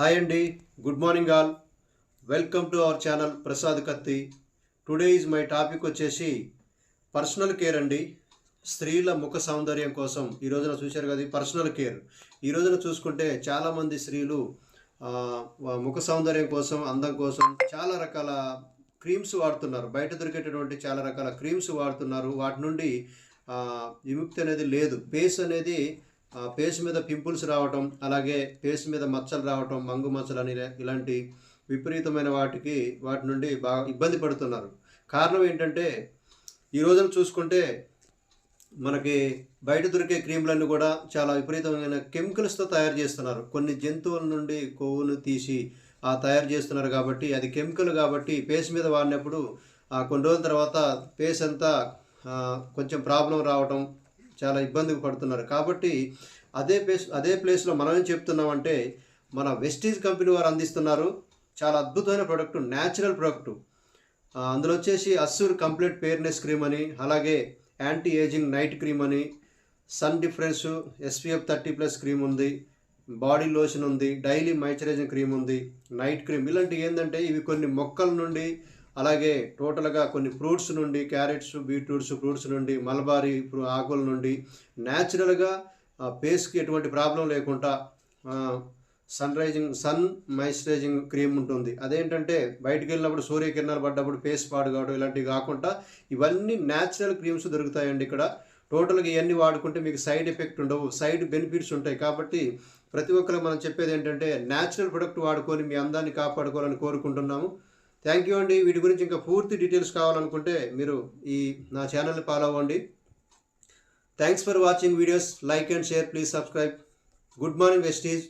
Hi అండి, good morning all. Welcome to our channel Prasad కత్తి. Today is my topic వచ్చేసి personal care అండి. స్త్రీల ముఖ సౌందర్యం కోసం ఈ రోజున చూశారు కదా, పర్సనల్ కేర్. ఈ రోజున చూసుకుంటే చాలామంది స్త్రీలు ముఖ సౌందర్యం కోసం, అందం కోసం చాలా రకాల క్రీమ్స్ వాడుతున్నారు. బయట దొరికేటటువంటి చాలా రకాల క్రీమ్స్ వాడుతున్నారు. వాటి నుండి విముక్తి అనేది లేదు. ఫేస్ మీద పింపుల్స్ రావటం, అలాగే ఫేస్ మీద మచ్చలు రావటం, మంగు మచ్చలు అని ఇలాంటి విపరీతమైన వాటి నుండి బాగా ఇబ్బంది పడుతున్నారు. కారణం ఏంటంటే ఈ రోజున చూసుకుంటే మనకి బయట దొరికే క్రీమ్లన్నీ కూడా చాలా విపరీతమైన కెమికల్స్తో తయారు చేస్తున్నారు. కొన్ని జంతువుల నుండి కొవ్వును తీసి తయారు చేస్తున్నారు. కాబట్టి అది కెమికల్ కాబట్టి ఫేస్ మీద వాడినప్పుడు కొన్ని రోజుల తర్వాత ఫేస్ అంతా కొంచెం ప్రాబ్లం రావటం, చాలా ఇబ్బంది పడుతున్నారు. కాబట్టి అదే ప్లేస్లో మనం ఏం చెప్తున్నామంటే, మన వెస్టీజ్ కంపెనీ వారు అందిస్తున్నారు చాలా అద్భుతమైన ప్రోడక్ట్, న్యాచురల్ ప్రోడక్ట్. అందులో వచ్చేసి అస్సూర్ కంప్లీట్ ఫెయిర్నెస్ క్రీమ్ అని, అలాగే యాంటీ ఏజింగ్ నైట్ క్రీమ్ అని, సన్ డిఫరెన్స్ SPF 30+ క్రీమ్ ఉంది, బాడీ లోషన్ ఉంది, డైలీ మాయిశ్చరైజింగ్ క్రీమ్ ఉంది, నైట్ క్రీమ్. ఇలాంటివి ఏంటంటే ఇవి కొన్ని మొక్కల నుండి, అలాగే టోటల్గా కొన్ని ఫ్రూట్స్ నుండి, క్యారెట్స్, బీట్రూట్స్ ఫ్రూట్స్ నుండి, మలబారీ ఆకుల నుండి న్యాచురల్గా ఫేస్కి ఎటువంటి ప్రాబ్లం లేకుండా సన్ మాయిశ్చరైజింగ్ క్రీమ్ ఉంటుంది. అదేంటంటే బయటికి వెళ్ళినప్పుడు సూర్యకిరణాలు పడ్డప్పుడు ఫేస్ పాడు కావడం ఇలాంటివి కాకుండా ఇవన్నీ న్యాచురల్ క్రీమ్స్ దొరుకుతాయండి ఇక్కడ. టోటల్గా ఇవన్నీ వాడుకుంటే మీకు సైడ్ ఎఫెక్ట్ ఉండవు, సైడ్ బెనిఫిట్స్ ఉంటాయి. కాబట్టి ప్రతి ఒక్కరికి మనం చెప్పేది ఏంటంటే న్యాచురల్ ప్రొడక్ట్ వాడుకొని మీ అందాన్ని కాపాడుకోవాలని కోరుకుంటున్నాము. థ్యాంక్ యూ అండి. వీటి గురించి ఇంకా పూర్తి డీటెయిల్స్ కావాలనుకుంటే మీరు నా ఛానల్ని ఫాలో అవ్వండి. Thanks for watching videos. Like and share, please subscribe. Good morning Vestige.